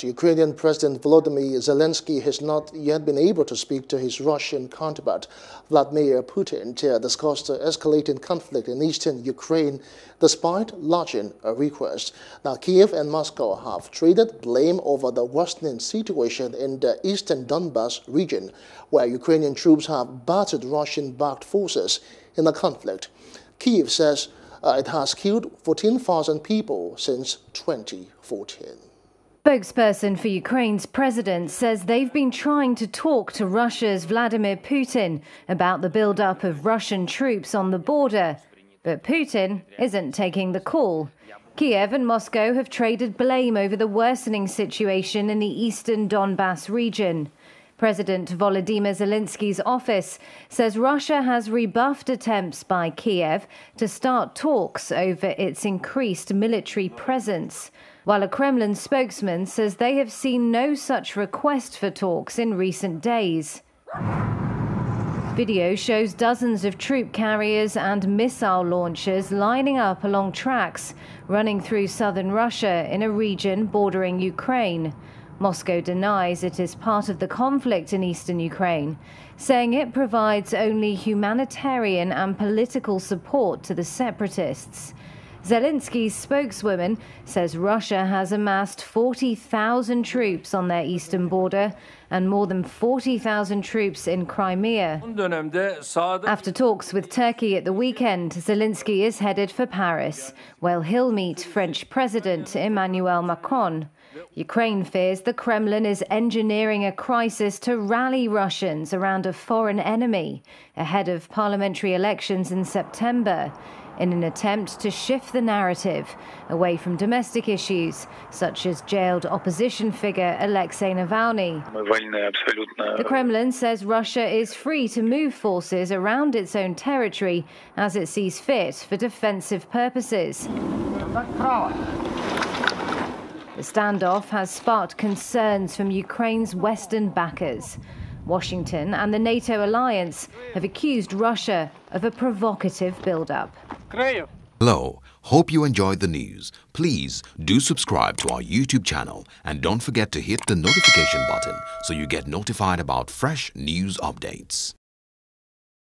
that Ukrainian President Volodymyr Zelensky has not yet been able to speak to his Russian counterpart Vladimir Putin to discuss the escalating conflict in eastern Ukraine, despite lodging a request. Now, Kiev and Moscow have traded blame over the worsening situation in the eastern Donbas region, where Ukrainian troops have battered Russian-backed forces in the conflict. Kiev says it has killed 14,000 people since 2014. Spokesperson for Ukraine's president says they've been trying to talk to Russia's Vladimir Putin about the build-up of Russian troops on the border. But Putin isn't taking the call. Kiev and Moscow have traded blame over the worsening situation in the eastern Donbas region. President Volodymyr Zelenskyy's office says Russia has rebuffed attempts by Kiev to start talks over its increased military presence, while a Kremlin spokesman says they have seen no such request for talks in recent days. Video shows dozens of troop carriers and missile launchers lining up along tracks running through southern Russia in a region bordering Ukraine. Moscow denies it is part of the conflict in eastern Ukraine, saying it provides only humanitarian and political support to the separatists. Zelenskyy's spokeswoman says Russia has amassed 40,000 troops on their eastern border and more than 40,000 troops in Crimea. After talks with Turkey at the weekend, Zelensky is headed for Paris, where he'll meet French President Emmanuel Macron. Ukraine fears the Kremlin is engineering a crisis to rally Russians around a foreign enemy ahead of parliamentary elections in September, in an attempt to shift the narrative away from domestic issues, such as jailed opposition figure Alexei Navalny. The Kremlin says Russia is free to move forces around its own territory as it sees fit for defensive purposes. The standoff has sparked concerns from Ukraine's Western backers. Washington and the NATO alliance have accused Russia of a provocative build-up. Hello, hope you enjoyed the news. Please do subscribe to our YouTube channel and don't forget to hit the notification button so you get notified about fresh news updates.